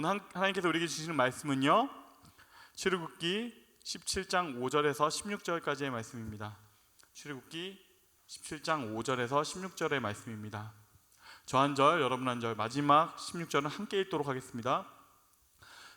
오늘 하나님께서 우리에게 주시는 말씀은요, 출애굽기 17장 5절에서 16절까지의 말씀입니다. 출애굽기 17장 5절에서 16절의 말씀입니다. 저 한 절, 여러분 한 절, 마지막 16절은 함께 읽도록 하겠습니다.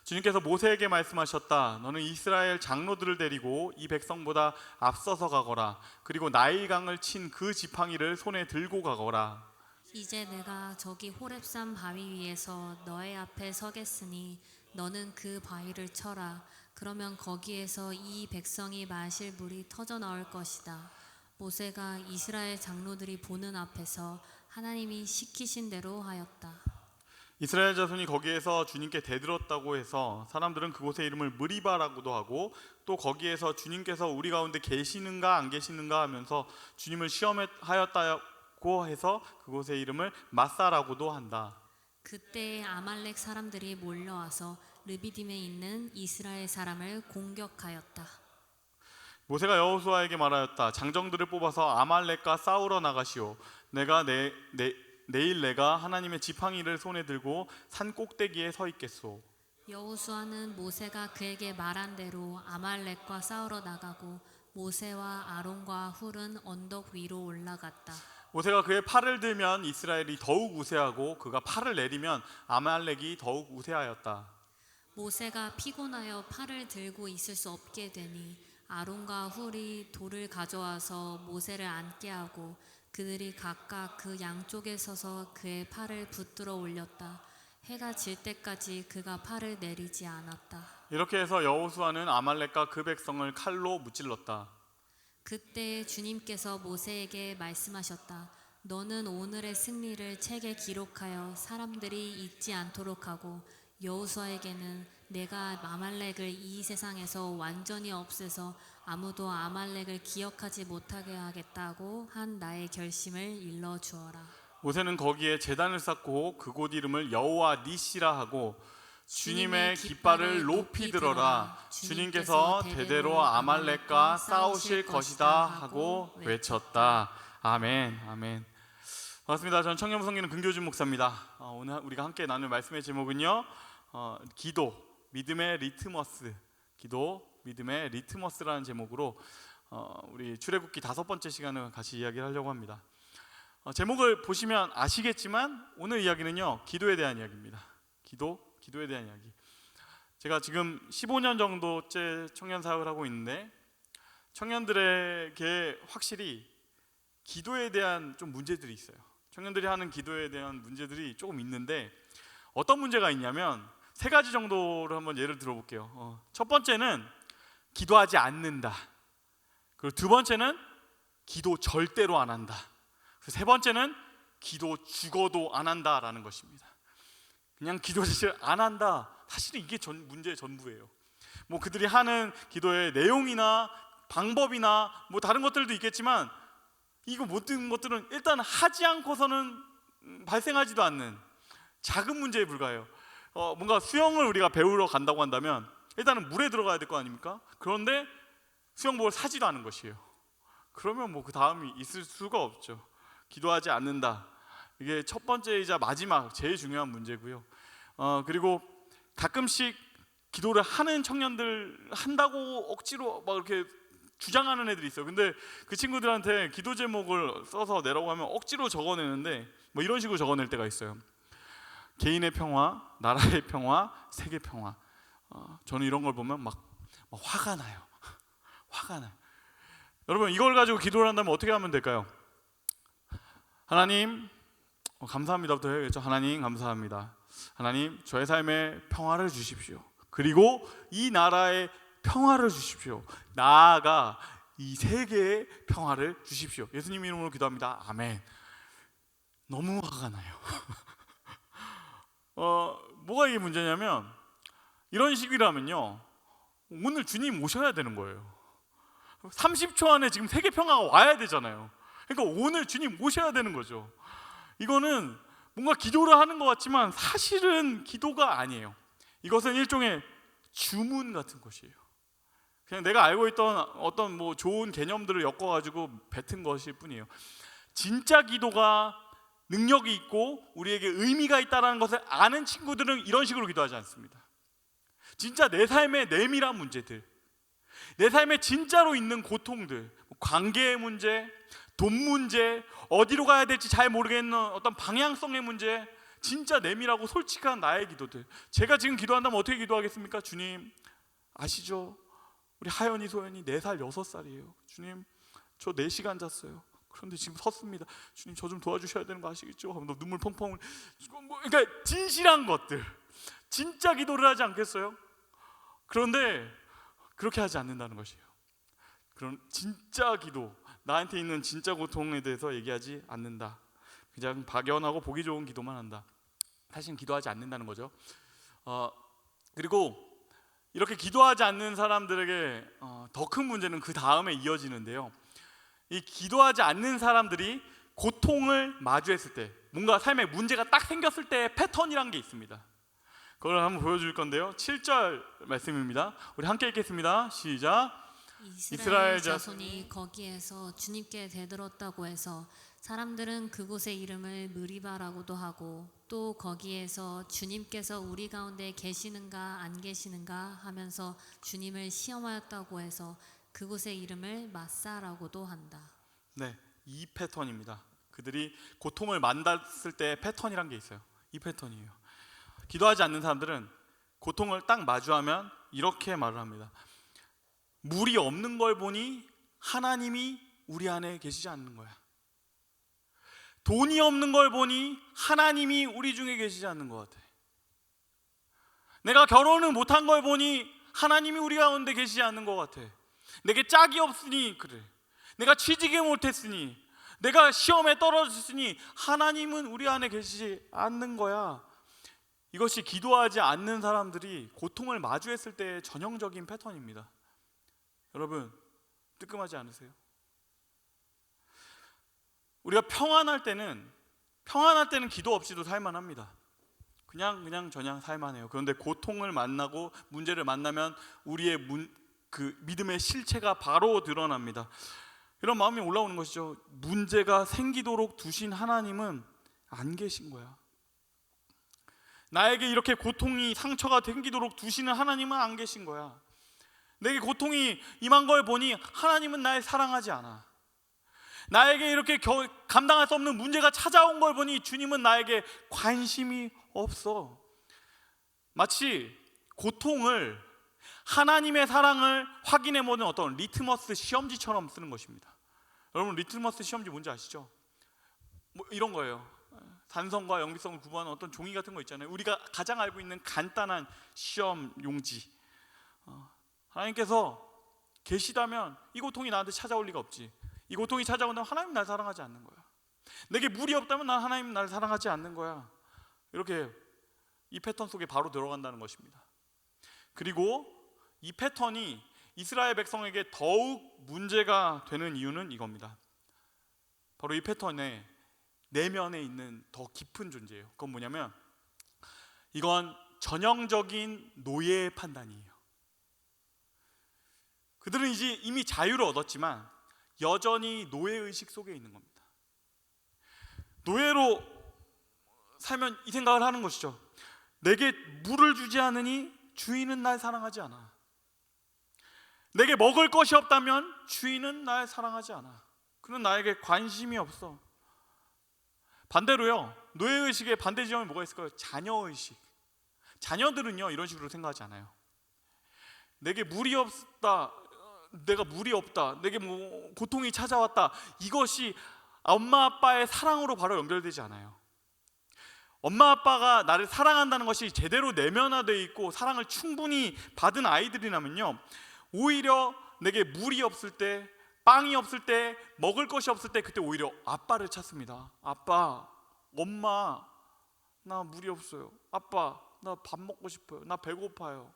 주님께서 모세에게 말씀하셨다. 너는 이스라엘 장로들을 데리고 이 백성보다 앞서서 가거라. 그리고 나일강을 친 그 지팡이를 손에 들고 가거라. 이제 내가 저기 호렙산 바위 위에서 너의 앞에 서겠으니 너는 그 바위를 쳐라. 그러면 거기에서 이 백성이 마실 물이 터져 나올 것이다. 모세가 이스라엘 장로들이 보는 앞에서 하나님이 시키신 대로 하였다. 이스라엘 자손이 거기에서 주님께 대들었다고 해서 사람들은 그곳의 이름을 무리바라고도 하고, 또 거기에서 주님께서 우리 가운데 계시는가 안 계시는가 하면서 주님을 시험하였다고 해서 그곳의 이름을 마사라고도 한다. 그때 아말렉 사람들이 몰려와서 르비딤에 있는 이스라엘 사람을 공격하였다. 모세가 여호수아에게 말하였다. 장정들을 뽑아서 아말렉과 싸우러 나가시오. 내일 내가 하나님의 지팡이를 손에 들고 산 꼭대기에 서 있겠소. 여호수아는 모세가 그에게 말한 대로 아말렉과 싸우러 나가고 모세와 아론과 훌은 언덕 위로 올라갔다. 모세가 그의 팔을 들면 이스라엘이 더욱 우세하고 그가 팔을 내리면 아말렉이 더욱 우세하였다. 모세가 피곤하여 팔을 들고 있을 수 없게 되니 아론과 훌이 돌을 가져와서 모세를 앉게 하고 그들이 각각 그 양쪽에 서서 그의 팔을 붙들어 올렸다. 해가 질 때까지 그가 팔을 내리지 않았다. 이렇게 해서 여호수아는 아말렉과 그 백성을 칼로 무찔렀다. 그때 주님께서 모세에게 말씀하셨다. 너는 오늘의 승리를 책에 기록하여 사람들이 잊지 않도록 하고 여호수아에게는 내가 아말렉을 이 세상에서 완전히 없애서 아무도 아말렉을 기억하지 못하게 하겠다고 한 나의 결심을 일러 주어라. 모세는 거기에 제단을 쌓고 그곳 이름을 여호와 니시라 하고 주님의 깃발을 높이 들어라. 주님께서 대대로 아말렉과 싸우실 것이다 하고 외쳤다. 아멘. 아멘. 반갑습니다. 저는 청년부성기는 금교준 목사입니다. 오늘 우리가 함께 나눌 말씀의 제목은요, 기도, 믿음의 리트머스. 기도, 믿음의 리트머스라는 제목으로 우리 출애굽기 5번째 시간을 같이 이야기를 하려고 합니다. 제목을 보시면 아시겠지만 오늘 이야기는요, 기도에 대한 이야기입니다. 기도에 대한 이야기. 제가 지금 15년 정도째 청년 사역을 하고 있는데 청년들에게 확실히 기도에 대한 좀 문제들이 있어요. 청년들이 하는 기도에 대한 문제들이 조금 있는데 어떤 문제가 있냐면 3가지 정도를 한번 예를 들어볼게요. 첫 번째는 기도하지 않는다. 그리고 2번째는 기도 절대로 안 한다. 그리고 3번째는 기도 죽어도 안 한다라는 것입니다. 그냥 기도 자체를 안 한다. 사실은 이게 문제의 전부예요. 뭐 그들이 하는 기도의 내용이나 방법이나 뭐 다른 것들도 있겠지만 이거 모든 것들은 일단 하지 않고서는 발생하지도 않는 작은 문제에 불과해요. 뭔가 수영을 우리가 배우러 간다고 한다면 일단은 물에 들어가야 될 거 아닙니까? 그런데 수영복을 사지도 않은 것이에요. 그러면 뭐 그 다음이 있을 수가 없죠. 기도하지 않는다. 이게 첫 번째이자 마지막 제일 중요한 문제고요. 그리고 가끔씩 기도를 하는 청년들 한다고 억지로 막 이렇게 주장하는 애들이 있어요. 근데 그 친구들한테 기도 제목을 써서 내라고 하면 억지로 적어내는데 뭐 이런 식으로 적어낼 때가 있어요. 개인의 평화, 나라의 평화, 세계 평화. 저는 이런 걸 보면 막 화가 나요. 화가 나요. 여러분, 이걸 가지고 기도를 한다면 어떻게 하면 될까요? 하나님 감사합니다부터 해야겠죠. 하나님 감사합니다. 하나님 저의 삶에 평화를 주십시오. 그리고 이 나라에 평화를 주십시오. 나아가 이 세계에 평화를 주십시오. 예수님 이름으로 기도합니다. 아멘. 너무 화가 나요. 뭐가 이게 문제냐면 이런 식이라면요, 오늘 주님 오셔야 되는 거예요. 30초 안에 지금 세계 평화가 와야 되잖아요. 그러니까 오늘 주님 오셔야 되는 거죠. 이거는 뭔가 기도를 하는 것 같지만 사실은 기도가 아니에요. 이것은 일종의 주문 같은 것이에요. 그냥 내가 알고 있던 어떤 뭐 좋은 개념들을 엮어가지고 뱉은 것일 뿐이에요. 진짜 기도가 능력이 있고 우리에게 의미가 있다는 것을 아는 친구들은 이런 식으로 기도하지 않습니다. 진짜 내 삶의 내밀한 문제들, 내 삶에 진짜로 있는 고통들, 관계의 문제, 돈 문제, 어디로 가야 될지 잘 모르겠는 어떤 방향성의 문제, 진짜 내밀하고 솔직한 나의 기도들. 제가 지금 기도한다면 어떻게 기도하겠습니까? 주님, 아시죠? 우리 하연이 소연이 4살 6살이에요. 주님, 저 4시간 잤어요. 그런데 지금 섰습니다. 주님, 저 좀 도와주셔야 되는 거 아시겠죠? 하면 눈물 펑펑. 그러니까 진실한 것들, 진짜 기도를 하지 않겠어요? 그런데 그렇게 하지 않는다는 것이에요. 그런 진짜 기도, 나한테 있는 진짜 고통에 대해서 얘기하지 않는다. 그냥 박연하고 보기 좋은 기도만 한다. 사실 기도하지 않는다는 거죠. 그리고 이렇게 기도하지 않는 사람들에게 더 큰 문제는 그 다음에 이어지는데요. 이 기도하지 않는 사람들이 고통을 마주했을 때, 뭔가 삶에 문제가 딱 생겼을 때의 패턴이란 게 있습니다. 그걸 한번 보여줄 건데요. 7절 말씀입니다. 우리 함께 읽겠습니다. 시작. 이스라엘 자손이 거기에서 주님께 대들었다고 해서 사람들은 그곳의 이름을 무리바라고도 하고, 또 거기에서 주님께서 우리 가운데 계시는가 안 계시는가 하면서 주님을 시험하였다고 해서 그곳의 이름을 마사라고도 한다. 네, 이 패턴입니다. 그들이 고통을 만났을 때 패턴이란 게 있어요. 이 패턴이에요. 기도하지 않는 사람들은 고통을 딱 마주하면 이렇게 말을 합니다. 물이 없는 걸 보니 하나님이 우리 안에 계시지 않는 거야. 돈이 없는 걸 보니 하나님이 우리 중에 계시지 않는 것 같아. 내가 결혼을 못한 걸 보니 하나님이 우리 가운데 계시지 않는 것 같아. 내게 짝이 없으니 그래. 내가 취직을 못했으니, 내가 시험에 떨어졌으니 하나님은 우리 안에 계시지 않는 거야. 이것이 기도하지 않는 사람들이 고통을 마주했을 때의 전형적인 패턴입니다. 여러분, 뜨끔하지 않으세요? 우리가 평안할 때는 기도 없이도 살만합니다. 그냥 저냥 살만해요. 그런데 고통을 만나고 문제를 만나면 우리의 그 믿음의 실체가 바로 드러납니다. 이런 마음이 올라오는 것이죠. 문제가 생기도록 두신 하나님은 안 계신 거야. 나에게 이렇게 고통이 상처가 생기도록 두시는 하나님은 안 계신 거야. 내게 고통이 임한 걸 보니 하나님은 날 사랑하지 않아. 나에게 이렇게 감당할 수 없는 문제가 찾아온 걸 보니 주님은 나에게 관심이 없어. 마치 고통을, 하나님의 사랑을 확인해보는 어떤 리트머스 시험지처럼 쓰는 것입니다. 여러분, 리트머스 시험지 뭔지 아시죠? 뭐 이런 거예요. 단성과 영미성을 구분하는 어떤 종이 같은 거 있잖아요. 우리가 가장 알고 있는 간단한 시험 용지. 하나님께서 계시다면 이 고통이 나한테 찾아올 리가 없지. 이 고통이 찾아온다면 하나님 날 사랑하지 않는 거야. 내게 물이 없다면 난 하나님 날 사랑하지 않는 거야. 이렇게 이 패턴 속에 바로 들어간다는 것입니다. 그리고 이 패턴이 이스라엘 백성에게 더욱 문제가 되는 이유는 이겁니다. 바로 이 패턴의 내면에 있는 더 깊은 존재예요. 그건 뭐냐면, 이건 전형적인 노예의 판단이에요. 그들은 이제 이미 자유를 얻었지만 여전히 노예의식 속에 있는 겁니다. 노예로 살면 이 생각을 하는 것이죠. 내게 물을 주지 않으니 주인은 날 사랑하지 않아. 내게 먹을 것이 없다면 주인은 날 사랑하지 않아. 그는 나에게 관심이 없어. 반대로요, 노예의식의 반대 지점이 뭐가 있을까요? 자녀의식. 자녀들은요 이런 식으로 생각하지 않아요. 내게 물이 없다, 내가 물이 없다, 내게 뭐 고통이 찾아왔다, 이것이 엄마 아빠의 사랑으로 바로 연결되지 않아요. 엄마 아빠가 나를 사랑한다는 것이 제대로 내면화되어 있고 사랑을 충분히 받은 아이들이라면요, 오히려 내게 물이 없을 때, 빵이 없을 때, 먹을 것이 없을 때 그때 오히려 아빠를 찾습니다. 아빠, 엄마, 나 물이 없어요. 아빠, 나 밥 먹고 싶어요. 나 배고파요.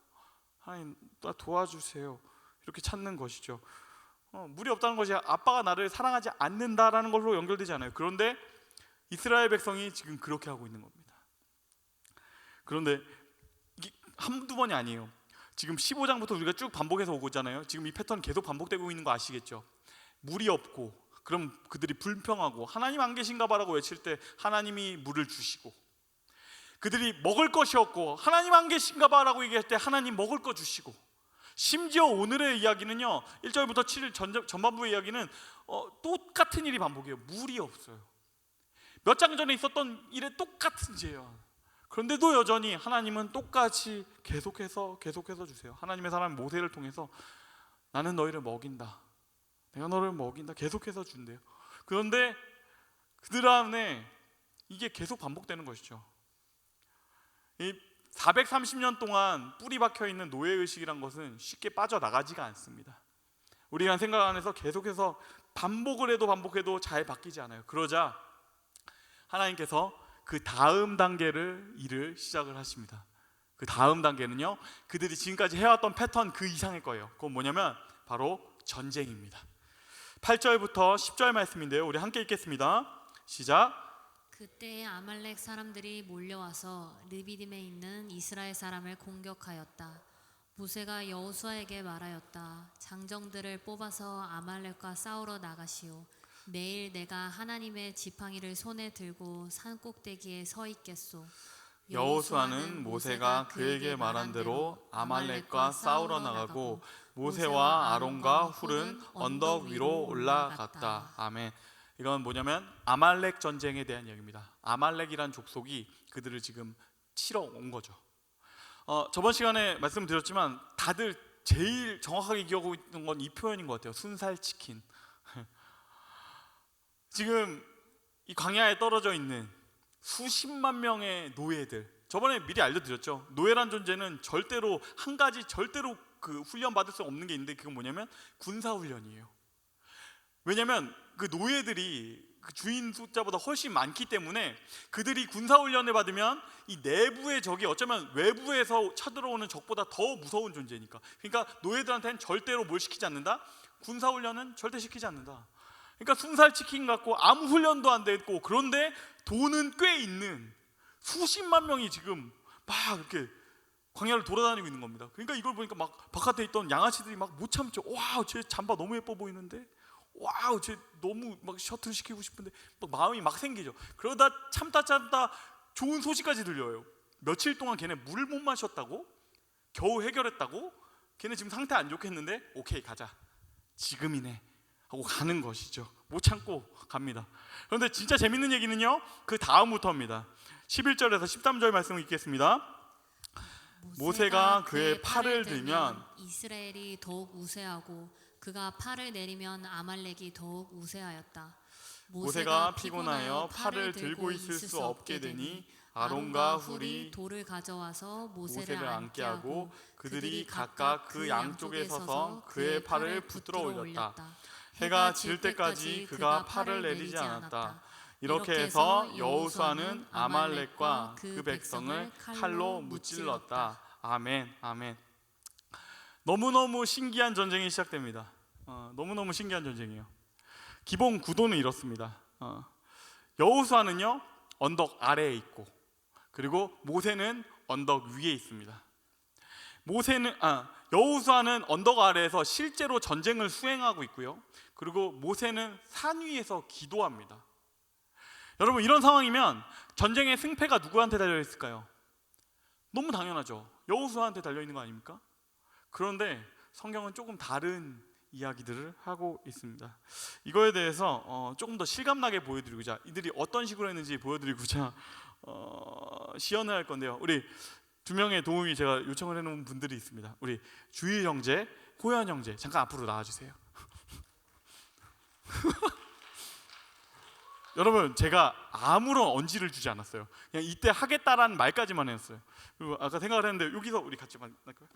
하나님, 나 도와주세요. 이렇게 찾는 것이죠. 물이 없다는 것이 아빠가 나를 사랑하지 않는다라는 걸로 연결되지 않아요. 그런데 이스라엘 백성이 지금 그렇게 하고 있는 겁니다. 그런데 이게 한두 번이 아니에요. 지금 15장부터 우리가 쭉 반복해서 오고 있잖아요. 지금 이 패턴 계속 반복되고 있는 거 아시겠죠? 물이 없고 그럼 그들이 불평하고 하나님 안 계신가 봐라고 외칠 때 하나님이 물을 주시고, 그들이 먹을 것이 없고 하나님 안 계신가 봐라고 얘기할 때 하나님 먹을 거 주시고, 심지어 오늘의 이야기는요 1절부터 7절 전반부의 이야기는 똑같은 일이 반복이에요. 물이 없어요. 몇 장 전에 있었던 일에 똑같은 죄예요. 그런데도 여전히 하나님은 똑같이 계속해서 주세요. 하나님의 사람 모세를 통해서 나는 너희를 먹인다, 내가 너를 먹인다, 계속해서 준대요. 그런데 그들 안에 이게 계속 반복되는 것이죠. 이 430년 동안 뿌리 박혀 있는 노예의식이란 것은 쉽게 빠져나가지가 않습니다. 우리가 생각 안에서 계속해서 반복을 해도 반복해도 잘 바뀌지 않아요. 그러자 하나님께서 그 다음 단계를 일을 시작을 하십니다. 그 다음 단계는요 그들이 지금까지 해왔던 패턴 그 이상일 거예요. 그건 뭐냐면 바로 전쟁입니다. 8절부터 10절 말씀인데요, 우리 함께 읽겠습니다. 시작. 그때 아말렉 사람들이 몰려와서 르비딤에 있는 이스라엘 사람을 공격하였다. 모세가 여호수아에게 말하였다. 장정들을 뽑아서 아말렉과 싸우러 나가시오. 내일 내가 하나님의 지팡이를 손에 들고 산 꼭대기에 서 있겠소. 여호수아는 모세가 그에게 말한 대로 아말렉과 싸우러 나가고 모세와 아론과 훌은 언덕 위로 올라갔다. 아멘. 이건 뭐냐면 아말렉 전쟁에 대한 이야기입니다. 아말렉이란 족속이 그들을 지금 치러 온 거죠. 저번 시간에 말씀드렸지만 다들 제일 정확하게 기억하고 있는 건 이 표현인 것 같아요. 순살치킨. 지금 이 광야에 떨어져 있는 수십만 명의 노예들, 저번에 미리 알려드렸죠. 노예란 존재는 절대로 한 가지 절대로 그 훈련 받을 수 없는 게 있는데 그건 뭐냐면 군사훈련이에요. 왜냐하면 그 노예들이 그 주인 숫자보다 훨씬 많기 때문에 그들이 군사훈련을 받으면 이 내부의 적이 어쩌면 외부에서 쳐들어오는 적보다 더 무서운 존재니까. 그러니까 노예들한테는 절대로 뭘 시키지 않는다? 군사훈련은 절대 시키지 않는다. 그러니까 순살치킨 같고 아무 훈련도 안 됐고, 그런데 돈은 꽤 있는 수십만 명이 지금 막 이렇게 광야를 돌아다니고 있는 겁니다. 그러니까 이걸 보니까 막 바깥에 있던 양아치들이 막 못 참죠. 와우, 쟤 잠바 너무 예뻐 보이는데, 와우, 쟤 너무 막 셔틀 시키고 싶은데, 막 마음이 막 생기죠. 그러다 참다 좋은 소식까지 들려요. 며칠 동안 걔네 물을 못 마셨다고, 겨우 해결했다고, 걔네 지금 상태 안 좋겠는데, 오케이 가자, 지금이네 하고 가는 것이죠. 못 참고 갑니다. 그런데 진짜 재밌는 얘기는요 그 다음부터입니다. 11절에서 13절 말씀을 읽겠습니다. 모세가 그의 팔을 들면 이스라엘이 더욱 우세하고 그가 팔을 내리면 아말렉이 더욱 우세하였다. 모세가 피곤하여 팔을 들고 있을 수 없게 되니 아론과 훌이 돌을 가져와서 모세를 앉게 하고 그들이 각각 그 양쪽에 서서 그의 팔을 붙들어 올렸다. 해가 질 때까지 그가 팔을 내리지 않았다. 이렇게 해서 여호수아는 아말렉과 그 백성을 칼로 무찔렀다. 아멘, 아멘. 너무너무 신기한 전쟁이 시작됩니다. 너무너무 신기한 전쟁이에요. 기본 구도는 이렇습니다. 여호수아는요 언덕 아래에 있고, 그리고 모세는 언덕 위에 있습니다. 여호수아는 언덕 아래에서 실제로 전쟁을 수행하고 있고요, 그리고 모세는 산 위에서 기도합니다. 여러분, 이런 상황이면 전쟁의 승패가 누구한테 달려 있을까요? 너무 당연하죠. 여호수아한테 달려 있는 거 아닙니까? 그런데 성경은 조금 다른 이야기들을 하고 있습니다. 이거에 대해서 조금 더 실감나게 보여드리고자, 이들이 어떤 식으로 했는지 보여드리고자 시연을 할 건데요. 우리 두 명의 도움이 제가 요청을 해놓은 분들이 있습니다. 우리 주일 형제, 호연 형제, 잠깐 앞으로 나와주세요. 여러분, 제가 아무런 언지를 주지 않았어요. 그냥 이때 하겠다라는 말까지만 했어요. 그리고 아까 생각을 했는데 여기서 우리 같이 만날까요?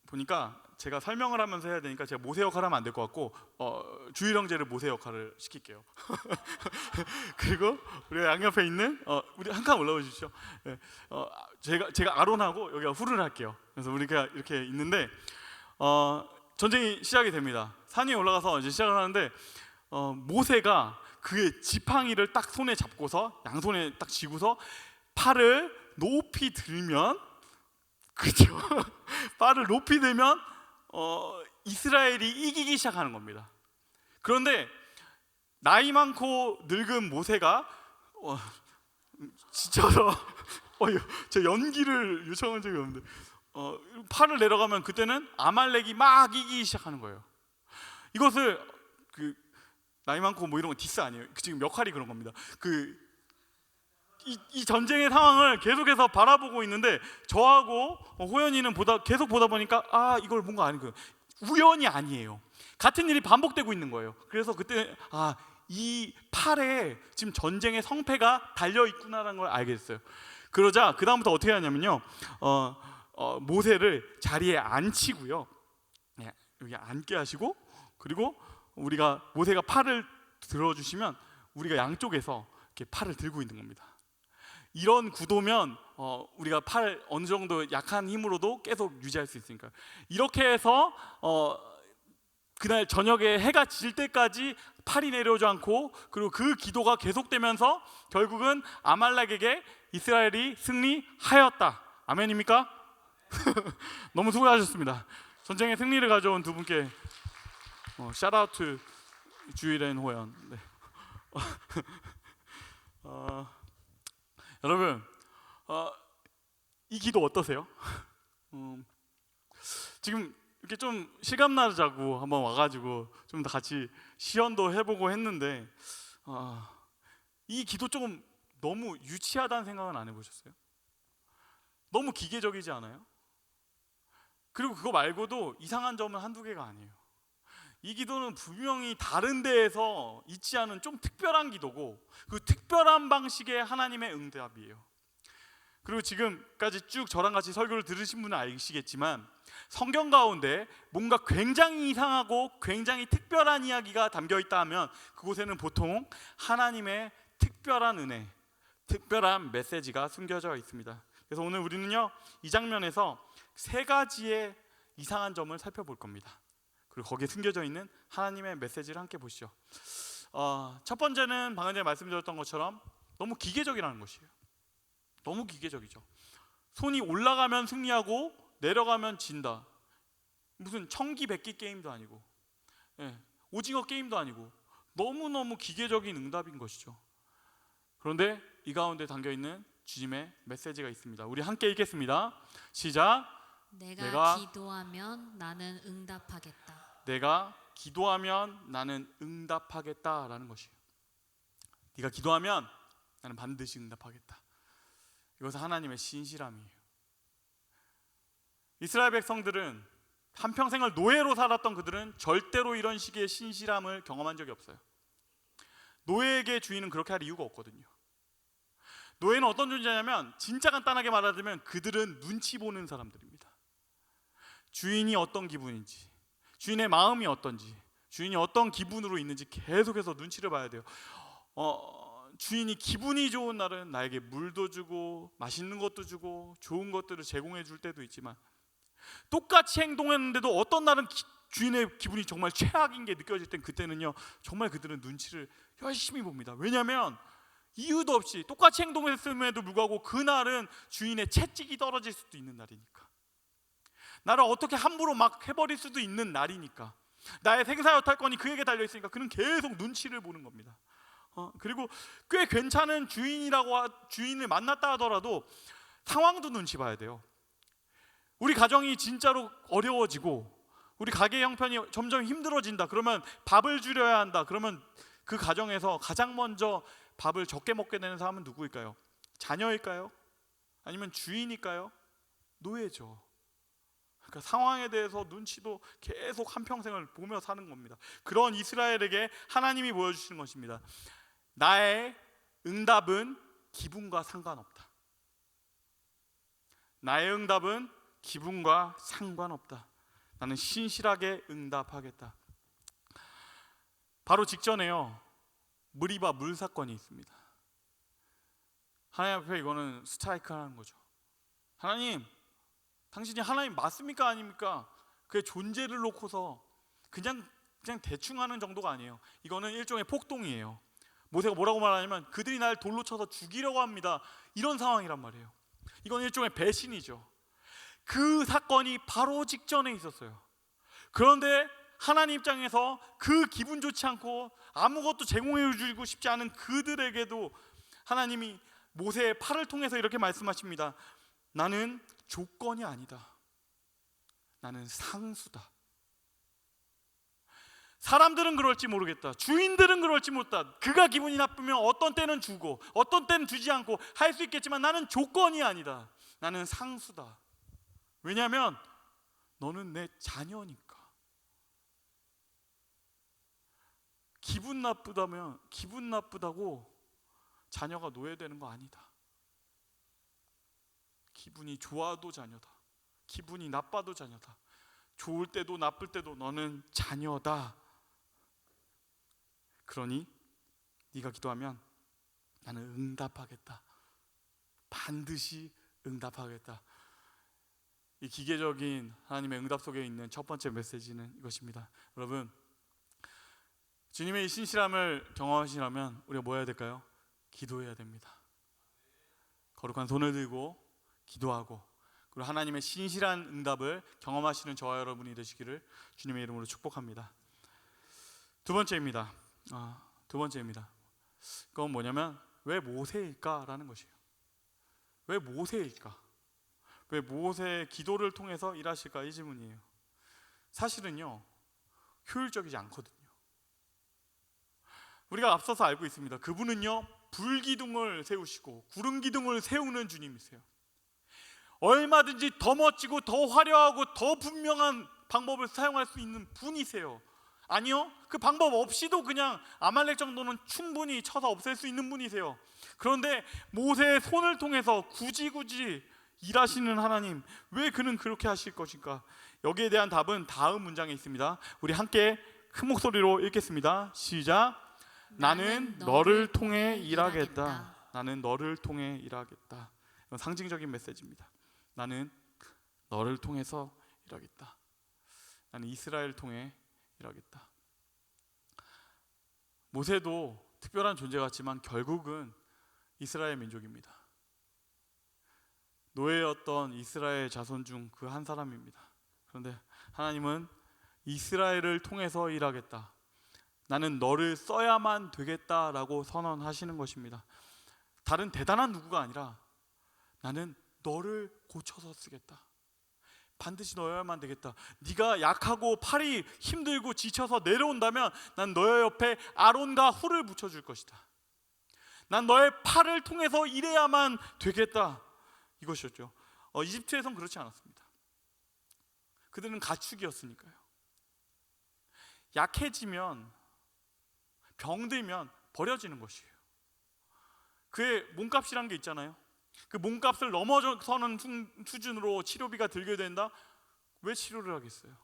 보니까 제가 설명을 하면서 해야 되니까 제가 모세 역할을 하면 안 될 것 같고 주일 형제를 모세 역할을 시킬게요. 그리고 우리 양옆에 있는 우리 한 칸 올라와 주십시오. 네, 제가 아론하고 여기가 훌을 할게요. 그래서 우리가 이렇게 있는데 전쟁이 시작이 됩니다. 산 위에 올라가서 이제 시작을 하는데 모세가 그의 지팡이를 딱 손에 잡고서 양손에 딱 쥐고서 팔을 높이 들면, 그렇죠? 팔을 높이 들면 이스라엘이 이기기 시작하는 겁니다. 그런데 나이 많고 늙은 모세가 진짜로 제 연기를 요청한 적이 없는데 팔을 내려가면 그때는 아말렉이 막 이기기 시작하는 거예요. 이것을 나이 많고 뭐 이런 거 디스 아니에요. 지금 역할이 그런 겁니다. 이 전쟁의 상황을 계속해서 바라보고 있는데 저하고 호연이는 계속 보다 보니까 이걸 뭔가 아닌 거예요. 우연이 아니에요. 같은 일이 반복되고 있는 거예요. 그래서 그때 이 팔에 지금 전쟁의 성패가 달려 있구나라는 걸 알게 됐어요. 그러자 그 다음부터 어떻게 하냐면요, 모세를 자리에 앉히고요, 여기 앉게 하시고, 그리고 모세가 팔을 들어주시면 우리가 양쪽에서 이렇게 팔을 들고 있는 겁니다. 이런 구도면 우리가 팔 어느 정도 약한 힘으로도 계속 유지할 수 있으니까, 이렇게 해서 그날 저녁에 해가 질 때까지 팔이 내려오지 않고, 그리고 그 기도가 계속되면서 결국은 아말렉에게 이스라엘이 승리하였다. 아멘입니까? 너무 수고하셨습니다. 전쟁의 승리를 가져온 두 분께 샤라우트 주일앤 호연. 네. 여러분, 이 기도 어떠세요? 지금 이렇게 좀 실감나자고 한번 와가지고 좀 더 같이 시연도 해보고 했는데, 이 기도 조금 너무 유치하다는 생각은 안 해보셨어요? 너무 기계적이지 않아요? 그리고 그거 말고도 이상한 점은 한두 개가 아니에요. 이 기도는 분명히 다른 데에서 있지 않은 좀 특별한 기도고, 그 특별한 방식의 하나님의 응답이에요. 그리고 지금까지 쭉 저랑 같이 설교를 들으신 분은 아시겠지만, 성경 가운데 뭔가 굉장히 이상하고 굉장히 특별한 이야기가 담겨 있다 하면 그곳에는 보통 하나님의 특별한 은혜, 특별한 메시지가 숨겨져 있습니다. 그래서 오늘 우리는요, 이 장면에서 세 가지의 이상한 점을 살펴볼 겁니다. 그리고 거기에 숨겨져 있는 하나님의 메시지를 함께 보시죠. 첫 번째는 방금 전에 말씀드렸던 것처럼 너무 기계적이라는 것이에요. 너무 기계적이죠. 손이 올라가면 승리하고 내려가면 진다. 무슨 청기백기 게임도 아니고, 오징어 게임도 아니고, 너무너무 기계적인 응답인 것이죠. 그런데 이 가운데 담겨있는 주님의 메시지가 있습니다. 우리 함께 읽겠습니다. 시작. 내가 기도하면 나는 응답하겠다. 내가 기도하면 나는 응답하겠다라는 것이에요. 네가 기도하면 나는 반드시 응답하겠다. 이것은 하나님의 신실함이에요. 이스라엘 백성들은 한평생을 노예로 살았던 그들은 절대로 이런 식의 신실함을 경험한 적이 없어요. 노예에게 주인은 그렇게 할 이유가 없거든요. 노예는 어떤 존재냐면, 진짜 간단하게 말하자면 그들은 눈치 보는 사람들입니다. 주인이 어떤 기분인지, 주인의 마음이 어떤지, 주인이 어떤 기분으로 있는지 계속해서 눈치를 봐야 돼요. 주인이 기분이 좋은 날은 나에게 물도 주고 맛있는 것도 주고 좋은 것들을 제공해 줄 때도 있지만, 똑같이 행동했는데도 어떤 날은 주인의 기분이 정말 최악인 게 느껴질 땐, 그때는요 정말 그들은 눈치를 열심히 봅니다. 왜냐하면 이유도 없이 똑같이 행동했음에도 불구하고 그날은 주인의 채찍이 떨어질 수도 있는 날이니까, 나를 어떻게 함부로 막 해버릴 수도 있는 날이니까, 나의 생사여탈권이 그에게 달려있으니까 그는 계속 눈치를 보는 겁니다. 그리고 꽤 괜찮은 주인을 만났다 하더라도 상황도 눈치 봐야 돼요. 우리 가정이 진짜로 어려워지고 우리 가게 형편이 점점 힘들어진다, 그러면 밥을 줄여야 한다, 그러면 그 가정에서 가장 먼저 밥을 적게 먹게 되는 사람은 누구일까요? 자녀일까요? 아니면 주인일까요? 노예죠. 그러니까 상황에 대해서 눈치도 계속 한평생을 보며 사는 겁니다. 그런 이스라엘에게 하나님이 보여주시는 것입니다. 나의 응답은 기분과 상관없다. 나의 응답은 기분과 상관없다. 나는 신실하게 응답하겠다. 바로 직전에요, 무리바 물 사건이 있습니다. 하나님 앞에 이거는 스트라이크하는 거죠. 하나님, 당신이 하나님 맞습니까 아닙니까? 그의 존재를 놓고서 그냥 대충 하는 정도가 아니에요. 이거는 일종의 폭동이에요. 모세가 뭐라고 말하냐면 그들이 날 돌로 쳐서 죽이려고 합니다, 이런 상황이란 말이에요. 이건 일종의 배신이죠. 그 사건이 바로 직전에 있었어요. 그런데 하나님 입장에서 그 기분 좋지 않고 아무것도 제공해 주고 싶지 않은 그들에게도 하나님이 모세의 팔을 통해서 이렇게 말씀하십니다. 나는 조건이 아니다. 나는 상수다. 사람들은 그럴지 모르겠다. 주인들은 그럴지 모르겠다. 그가 기분이 나쁘면 어떤 때는 주고 어떤 때는 주지 않고 할 수 있겠지만 나는 조건이 아니다. 나는 상수다. 왜냐하면 너는 내 자녀니까. 기분 나쁘다고 자녀가 노예되는 거 아니다. 기분이 좋아도 자녀다. 기분이 나빠도 자녀다. 좋을 때도 나쁠 때도 너는 자녀다. 그러니 네가 기도하면 나는 응답하겠다. 반드시 응답하겠다. 이 기계적인 하나님의 응답 속에 있는 첫 번째 메시지는 이것입니다. 여러분, 주님의 이 신실함을 경험하시려면 우리가 뭐 해야 될까요? 기도해야 됩니다. 거룩한 손을 들고 기도하고, 그리고 하나님의 신실한 응답을 경험하시는 저와 여러분이 되시기를 주님의 이름으로 축복합니다. 두 번째입니다. 그건 뭐냐면 왜 모세일까라는 것이에요. 왜 모세일까? 왜 모세의 기도를 통해서 일하실까? 이 질문이에요. 사실은요, 효율적이지 않거든요. 우리가 앞서서 알고 있습니다. 그분은요, 불기둥을 세우시고 구름 기둥을 세우는 주님이세요. 얼마든지 더 멋지고 더 화려하고 더 분명한 방법을 사용할 수 있는 분이세요. 아니요, 그 방법 없이도 그냥 아말렉 정도는 충분히 쳐서 없앨 수 있는 분이세요. 그런데 모세의 손을 통해서 굳이 일하시는 하나님, 왜 그는 그렇게 하실 것인가? 여기에 대한 답은 다음 문장에 있습니다. 우리 함께 큰 목소리로 읽겠습니다. 시작. 나는 너를 통해 일하겠다. 나는 너를 통해 일하겠다. 이건 상징적인 메시지입니다. 나는 너를 통해서 일하겠다. 나는 이스라엘을 통해 일하겠다. 모세도 특별한 존재 같지만 결국은 이스라엘 민족입니다. 노예였던 이스라엘 자손 중 그 한 사람입니다. 그런데 하나님은 이스라엘을 통해서 일하겠다. 나는 너를 써야만 되겠다라고 선언하시는 것입니다. 다른 대단한 누구가 아니라 나는 너를 고쳐서 쓰겠다. 반드시 너여야만 되겠다. 네가 약하고 팔이 힘들고 지쳐서 내려온다면 난 너의 옆에 아론과 훌을 붙여줄 것이다. 난 너의 팔을 통해서 일해야만 되겠다. 이것이었죠. 이집트에선 그렇지 않았습니다. 그들은 가축이었으니까요. 약해지면, 병들면 버려지는 것이에요. 그의 몸값이란 게 있잖아요. 그 몸값을 넘어서는 수준으로 치료비가 들게 된다? 왜 치료를 하겠어요?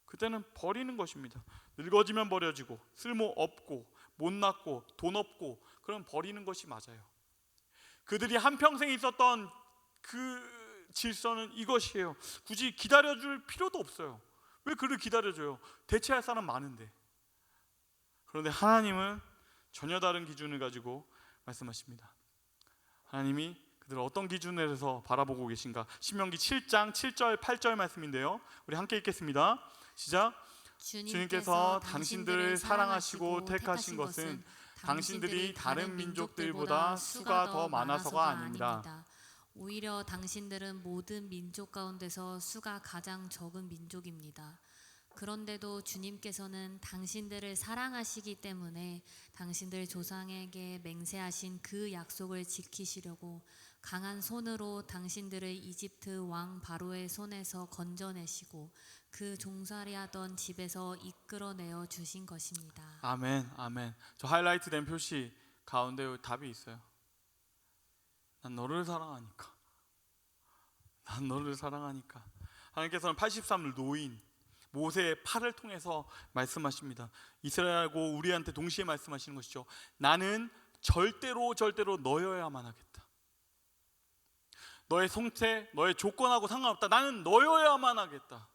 그때는 버리는 것입니다. 늙어지면 버려지고, 쓸모없고, 못났고, 돈 없고, 그럼 버리는 것이 맞아요. 그들이 한평생 있었던 그 질서는 이것이에요. 굳이 기다려줄 필요도 없어요. 왜 그를 기다려줘요? 대체할 사람 많은데. 그런데 하나님은 전혀 다른 기준을 가지고 말씀하십니다. 하나님이 그들을 어떤 기준에서 바라보고 계신가? 신명기 7장 7절 8절 말씀인데요, 우리 함께 읽겠습니다. 시작. 주님께서 당신들을 사랑하시고 택하신 것은 당신들이 다른 민족들보다 수가 더 많아서가 아닙니다. 오히려 당신들은 모든 민족 가운데서 수가 가장 적은 민족입니다. 그런데도 주님께서는 당신들을 사랑하시기 때문에 당신들 조상에게 맹세하신 그 약속을 지키시려고 강한 손으로 당신들을 이집트 왕 바로의 손에서 건져내시고 그 종살이하던 집에서 이끌어내어 주신 것입니다. 아멘, 아멘. 저 하이라이트 된 표시 가운데 답이 있어요. 난 너를 사랑하니까. 난 너를 사랑하니까. 하나님께서는 83을 노인 모세의 팔을 통해서 말씀하십니다. 이스라엘하고 우리한테 동시에 말씀하시는 것이죠. 나는 절대로 너여야만 하겠다. 너의 성태, 너의 조건하고 상관없다. 나는 너여야만 하겠다.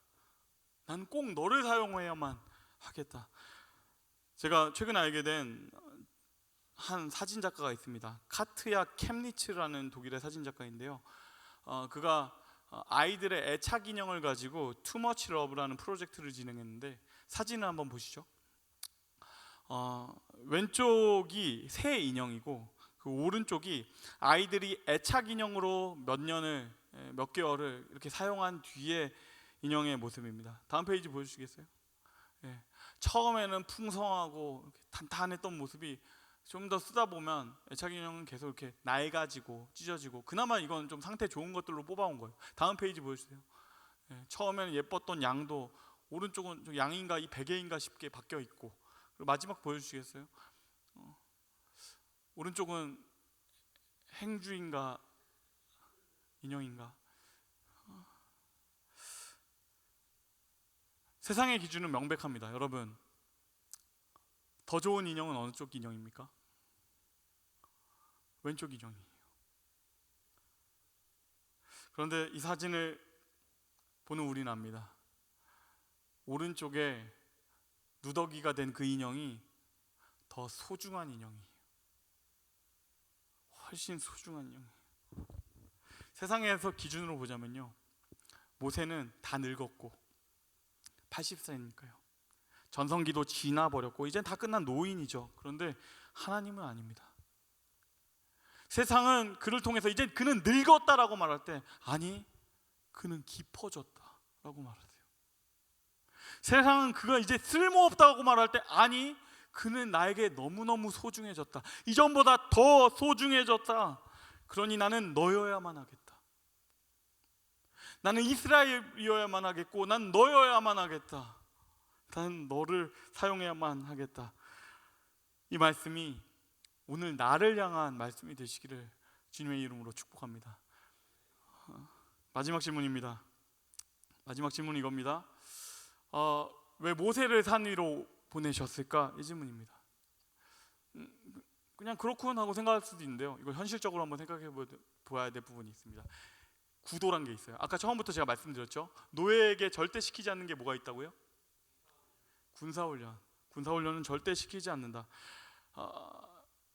나는 꼭 너를 사용해야만 하겠다. 제가 최근에 알게 된 한 사진 작가가 있습니다. 카트야 캠니츠라는 독일의 사진 작가인데요. 그가 아이들의 애착 인형을 가지고 투머치 러브라는 프로젝트를 진행했는데 사진을 한번 보시죠. 왼쪽이 새 인형이고 그 오른쪽이 아이들이 애착 인형으로 몇 개월을 이렇게 사용한 뒤에 인형의 모습입니다. 다음 페이지 보여주시겠어요? 예. 처음에는 풍성하고 이렇게 단단했던 모습이 좀 더 쓰다 보면 애착 인형은 계속 이렇게 낡아지고 찢어지고, 그나마 이건 좀 상태 좋은 것들로 뽑아온 거예요. 다음 페이지 보여주세요. 예. 처음에는 예뻤던 양도 오른쪽은 좀 양인가 이 베개인가 싶게 바뀌어 있고, 그리고 마지막 보여주시겠어요? 오른쪽은 행주인가 인형인가. 세상의 기준은 명백합니다. 여러분, 더 좋은 인형은 어느 쪽 인형입니까? 왼쪽 인형이에요. 그런데 이 사진을 보는 우리는 압니다. 오른쪽에 누더기가 된 그 인형이 더 소중한 인형이에요. 훨씬 소중한 인형이에요. 세상에서 기준으로 보자면요, 모세는 다 늙었고 80세니까요. 전성기도 지나버렸고 이젠 다 끝난 노인이죠. 그런데 하나님은 아닙니다. 세상은 그를 통해서 이제 그는 늙었다라고 말할 때, 아니, 그는 깊어졌다라고 말하세요. 세상은 그가 이제 쓸모없다고 말할 때, 아니, 그는 나에게 너무너무 소중해졌다. 이전보다 더 소중해졌다. 그러니 나는 너여야만 하겠다. 나는 이스라엘이어야만 하겠고, 난 너여야만 하겠다. 나는 너를 사용해야만 하겠다. 이 말씀이 오늘 나를 향한 말씀이 되시기를 주님의 이름으로 축복합니다. 마지막 질문입니다. 마지막 질문은 이겁니다. 왜 모세를 산 위로 보내셨을까? 이 질문입니다. 그냥 그렇군 하고 생각할 수도 있는데요, 이거 현실적으로 한번 생각해 보아야 될 부분이 있습니다. 구도란 게 있어요. 아까 처음부터 제가 말씀드렸죠. 노예에게 절대 시키지 않는 게 뭐가 있다고요? 군사훈련. 군사훈련은 절대 시키지 않는다.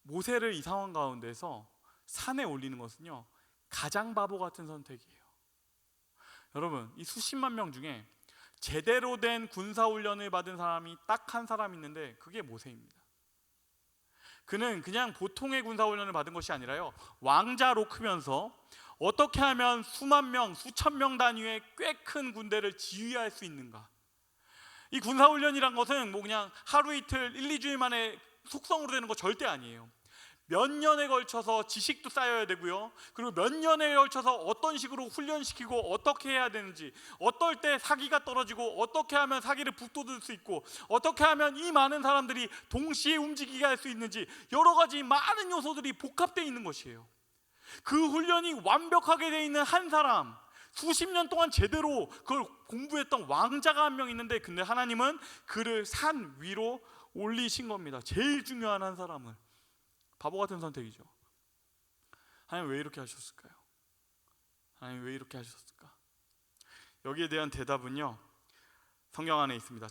모세를 이 상황 가운데서 산에 올리는 것은요, 가장 바보 같은 선택이에요. 여러분, 이 수십만 명 중에 제대로 된 군사훈련을 받은 사람이 딱 한 사람 있는데 그게 모세입니다. 그는 그냥 보통의 군사훈련을 받은 것이 아니라요, 왕자로 크면서 어떻게 하면 수만 명, 수천 명 단위의 꽤 큰 군대를 지휘할 수 있는가. 이 군사훈련이란 것은 뭐 그냥 하루 이틀, 1-2주일 만에 속성으로 되는 거 절대 아니에요. 몇 년에 걸쳐서 지식도 쌓여야 되고요, 그리고 몇 년에 걸쳐서 어떤 식으로 훈련시키고 어떻게 해야 되는지, 어떨 때 사기가 떨어지고 어떻게 하면 사기를 북돋을 수 있고, 어떻게 하면 이 많은 사람들이 동시에 움직이게 할 수 있는지, 여러 가지 많은 요소들이 복합되어 있는 것이에요. 그 훈련이 완벽하게 되어 있는 한 사람, 수십 년 동안 제대로 그걸 공부했던 왕자가 한 명 있는데, 근데 하나님은 그를 산 위로 올리신 겁니다. 제일 중요한 한 사람을. 바보 같은 선택이죠. 하나님 왜 이렇게 하셨을까요? 하나님 왜 이렇게 하셨을까? 여기에 대한 대답은요, 성경 안에 있습니다.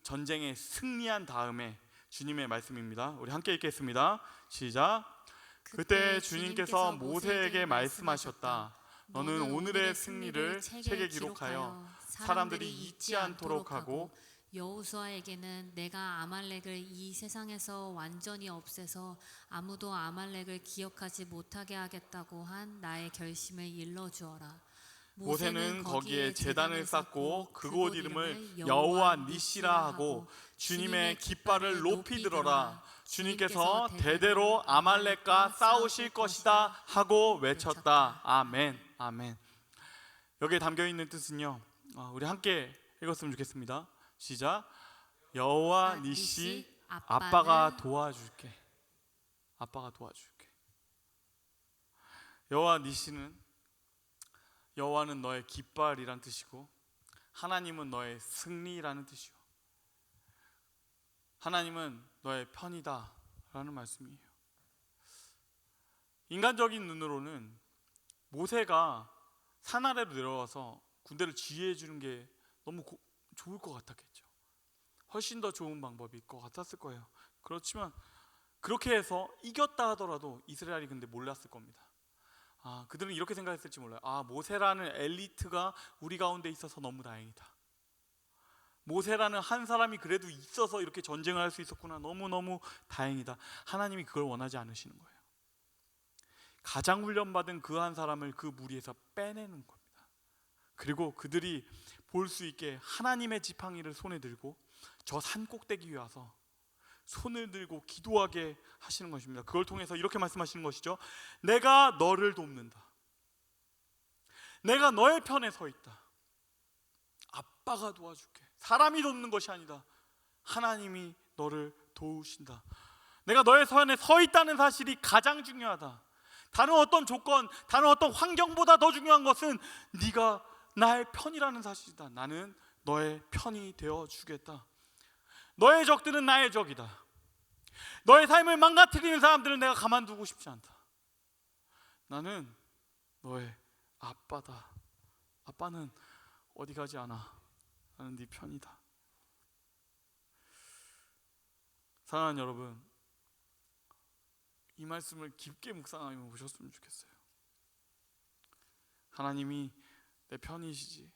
전쟁에 승리한 다음에 주님의 말씀입니다. 우리 함께 읽겠습니다. 시작. 그때 주님께서 모세에게 말씀하셨다. 너는 오늘의 승리를 책에 기록하여 사람들이 잊지 않도록 하고, 여호수아에게는 내가 아말렉을 이 세상에서 완전히 없애서 아무도 아말렉을 기억하지 못하게 하겠다고 한 나의 결심을 일러주어라. 모세는 거기에 제단을 쌓고 그곳 이름을 여호와 니시라 하고, 주님의 깃발을 높이 들어라. 주님께서 대대로 아말렉과 싸우실 것이다 하고 외쳤다. 아멘. 아멘. 여기에 담겨 있는 뜻은요, 우리 함께 읽었으면 좋겠습니다. 시작. 여호와 니시, 아빠가 도와줄게. 아빠가 도와줄게. 여호와 니시는, 여호와는 너의 깃발이란 뜻이고, 하나님은 너의 승리라는 뜻이요, 하나님은 너의 편이다 라는 말씀이에요. 인간적인 눈으로는 모세가 산 아래로 내려와서 군대를 지휘해 주는 게 너무 좋을 것 같았겠죠. 훨씬 더 좋은 방법일 것 같았을 거예요. 그렇지만 그렇게 해서 이겼다 하더라도 이스라엘이 근데 몰랐을 겁니다. 그들은 이렇게 생각했을지 몰라요. 모세라는 엘리트가 우리 가운데 있어서 너무 다행이다. 모세라는 한 사람이 그래도 있어서 이렇게 전쟁을 할 수 있었구나. 너무너무 다행이다. 하나님이 그걸 원하지 않으시는 거예요. 가장 훈련받은 그 한 사람을 그 무리에서 빼내는 겁니다. 그리고 그들이 볼 수 있게 하나님의 지팡이를 손에 들고 저 산 꼭대기에 와서 손을 들고 기도하게 하시는 것입니다. 그걸 통해서 이렇게 말씀하시는 것이죠. 내가 너를 돕는다. 내가 너의 편에 서 있다. 아빠가 도와줄게. 사람이 돕는 것이 아니다. 하나님이 너를 도우신다. 내가 너의 편에 서 있다는 사실이 가장 중요하다. 다른 어떤 조건, 다른 어떤 환경보다 더 중요한 것은 네가 나의 편이라는 사실이다. 나는 너의 편이 되어주겠다. 너의 적들은 나의 적이다. 너의 삶을 망가뜨리는 사람들은 내가 가만두고 싶지 않다. 나는 너의 아빠다. 아빠는 어디 가지 않아. 나는 네 편이다. 사랑하는 여러분, 이 말씀을 깊게 묵상하며 보셨으면 좋겠어요. 하나님이 내 편이시지.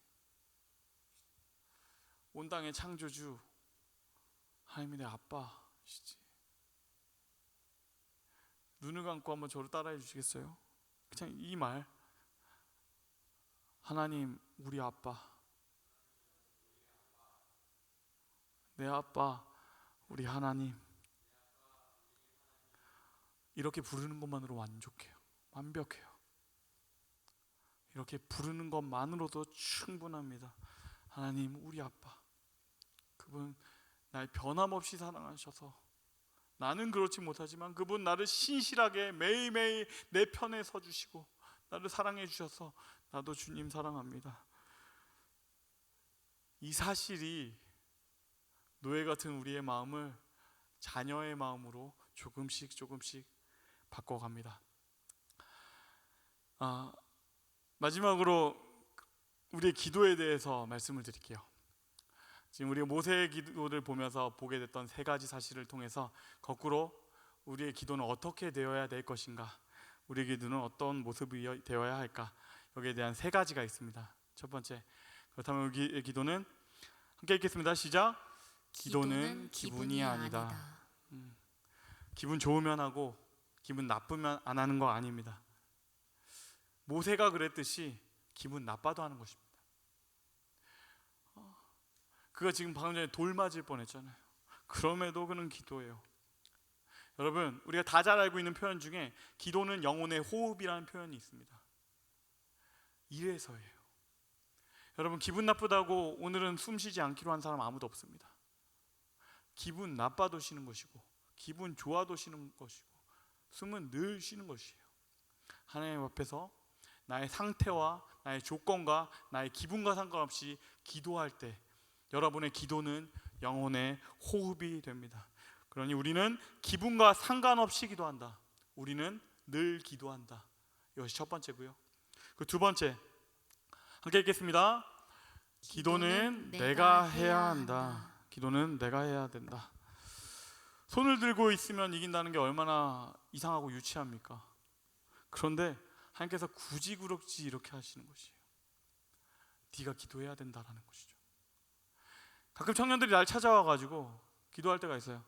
온 땅의 창조주 하나님이 내 아빠시지. 눈을 감고 한번 저를 따라해 주시겠어요? 그냥 이 말, 하나님 우리 아빠, 내 아빠 우리 하나님, 이렇게 부르는 것만으로 만족해요. 완벽해요. 이렇게 부르는 것만으로도 충분합니다. 하나님 우리 아빠, 그분 날 변함없이 사랑하셔서 나는 그렇지 못하지만 그분 나를 신실하게 매일매일 내 편에 서주시고 나를 사랑해 주셔서 나도 주님 사랑합니다. 이 사실이 노예 같은 우리의 마음을 자녀의 마음으로 조금씩 바꿔갑니다. 마지막으로 우리의 기도에 대해서 말씀을 드릴게요. 지금 우리가 모세의 기도를 보면서 보게 됐던 세 가지 사실을 통해서 거꾸로 우리의 기도는 어떻게 되어야 될 것인가, 우리의 기도는 어떤 모습이 되어야 할까, 여기에 대한 세 가지가 있습니다. 첫 번째, 그렇다면 우리의 기도는 함께 읽겠습니다. 시작. 기도는 기분이 아니다. 기분 좋으면 하고 기분 나쁘면 안 하는 거 아닙니다. 모세가 그랬듯이 기분 나빠도 하는 것입니다. 그가 지금 방금 전에 돌 맞을 뻔했잖아요. 그럼에도 그는 기도해요. 여러분, 우리가 다 잘 알고 있는 표현 중에 기도는 영혼의 호흡이라는 표현이 있습니다. 이래서예요. 여러분, 기분 나쁘다고 오늘은 숨 쉬지 않기로 한 사람 아무도 없습니다. 기분 나빠도 쉬는 것이고 기분 좋아도 쉬는 것이고 숨은 늘 쉬는 것이에요. 하나님 앞에서 나의 상태와 나의 조건과 나의 기분과 상관없이 기도할 때 여러분의 기도는 영혼의 호흡이 됩니다. 그러니 우리는 기분과 상관없이 기도한다. 우리는 늘 기도한다. 이것이 첫 번째고요. 그 두 번째, 함께 읽겠습니다. 기도는 내가 해야 한다. 기도는 내가 해야 된다. 손을 들고 있으면 이긴다는 게 얼마나 이상하고 유치합니까? 그런데 하나님께서 굳이 그렇지 이렇게 하시는 것이에요. 네가 기도해야 된다라는 것이죠. 가끔 청년들이 날 찾아와가지고 기도할 때가 있어요.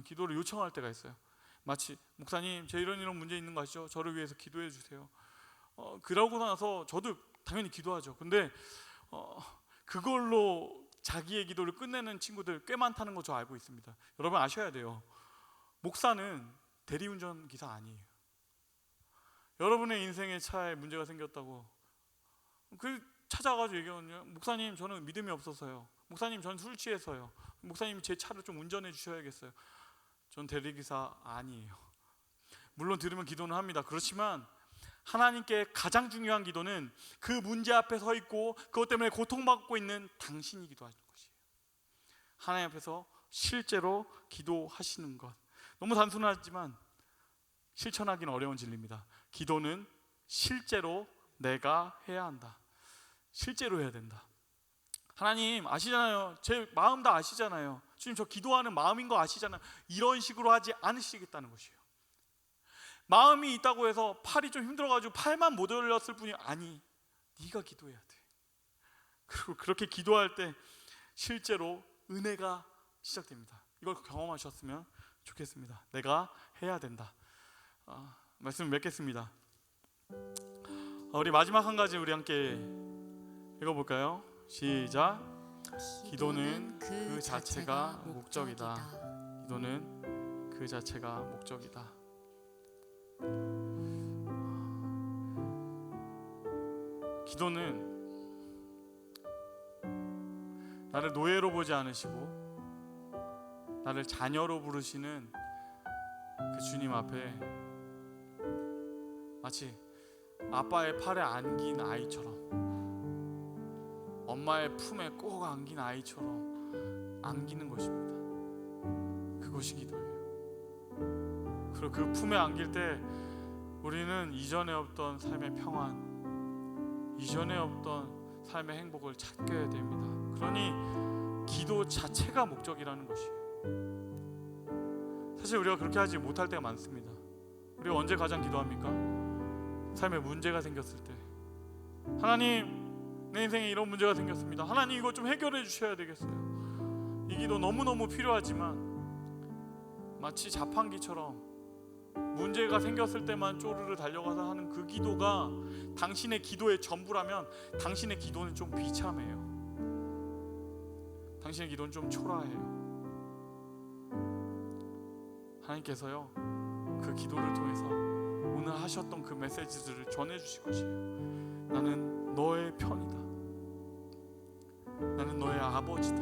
기도를 요청할 때가 있어요. 마치 목사님, 제 이런 문제 있는 거 아시죠? 저를 위해서 기도해 주세요. 그러고 나서 저도 당연히 기도하죠. 근데 그걸로 자기의 기도를 끝내는 친구들 꽤 많다는 거 저 알고 있습니다. 여러분 아셔야 돼요. 목사는 대리운전 기사 아니에요. 여러분의 인생의 차에 문제가 생겼다고 찾아가지고 얘기하거든요. 목사님, 저는 믿음이 없어서요. 목사님, 전 술 취해서요. 목사님, 제 차를 좀 운전해 주셔야겠어요. 전 대리기사 아니에요. 물론 들으면 기도는 합니다. 그렇지만 하나님께 가장 중요한 기도는 그 문제 앞에 서 있고 그것 때문에 고통받고 있는 당신이 기도하는 것이에요. 하나님 앞에서 실제로 기도하시는 것. 너무 단순하지만 실천하기는 어려운 진리입니다. 기도는 실제로 내가 해야 한다. 실제로 해야 된다. 하나님 아시잖아요. 제 마음 다 아시잖아요. 주님, 저 기도하는 마음인 거 아시잖아요. 이런 식으로 하지 않으시겠다는 것이에요. 마음이 있다고 해서 팔이 좀 힘들어가지고 팔만 못 올렸을 뿐이 아니, 네가 기도해야 돼. 그리고 그렇게 기도할 때 실제로 은혜가 시작됩니다. 이걸 경험하셨으면 좋겠습니다. 내가 해야 된다. 말씀 맺겠습니다. 우리 마지막 한 가지 우리 함께 읽어볼까요? 시작. 기도는 그 자체가 목적이다. 기도는 그 자체가 목적이다. 기도는 나를 노예로 보지 않으시고 나를 자녀로 부르시는 그 주님 앞에 마치 아빠의 팔에 안긴 아이처럼, 엄마의 품에 꼭 안긴 아이처럼 안기는 것입니다. 그것이 기도예요. 그리고 그 품에 안길 때 우리는 이전에 없던 삶의 평안, 이전에 없던 삶의 행복을 찾게 됩니다. 그러니 기도 자체가 목적이라는 것이에요. 사실 우리가 그렇게 하지 못할 때가 많습니다. 우리가 언제 가장 기도합니까? 삶에 문제가 생겼을 때. 하나님, 내 인생에 이런 문제가 생겼습니다. 하나님, 이거 좀 해결해 주셔야 되겠어요. 이 기도 너무너무 필요하지만 마치 자판기처럼 문제가 생겼을 때만 쪼르르 달려가서 하는 그 기도가 당신의 기도의 전부라면 당신의 기도는 좀 비참해요. 당신의 기도는 좀 초라해요. 하나님께서요, 그 기도를 통해서 오늘 하셨던 그 메시지들을 전해주실 것이에요. 나는 너의 편이다. 나는 너의 아버지다.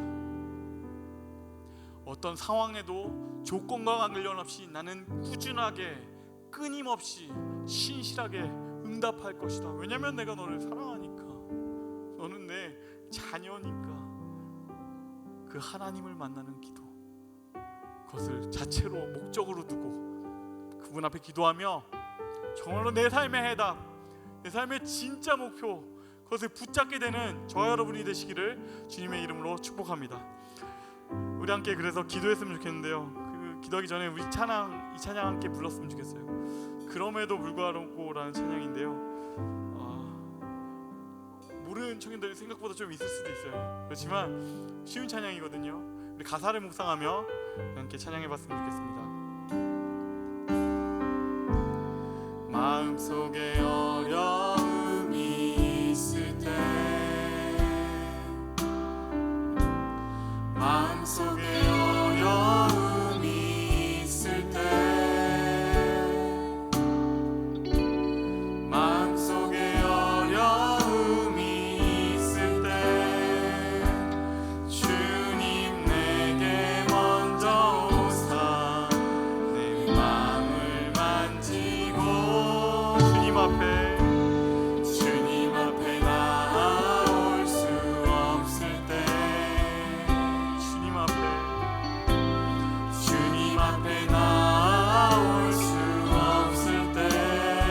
어떤 상황에도 조건과 관련없이 나는 꾸준하게 끊임없이 신실하게 응답할 것이다. 왜냐면 내가 너를 사랑하니까. 너는 내 자녀니까. 그 하나님을 만나는 기도, 그것을 자체로 목적으로 두고 그분 앞에 기도하며 정말로 내 삶의 해답, 내 삶의 진짜 목표, 그것을 붙잡게 되는 저와 여러분이 되시기를 주님의 이름으로 축복합니다. 우리 함께 그래서 기도했으면 좋겠는데요, 그 기도하기 전에 우리 이 찬양 함께 불렀으면 좋겠어요. 그럼에도 불구하고라는 찬양인데요, 모르는 청년들이 생각보다 좀 있을 수도 있어요. 그렇지만 쉬운 찬양이거든요. 우리 가사를 묵상하며 함께 찬양해봤으면 좋겠습니다. 마음속에 어려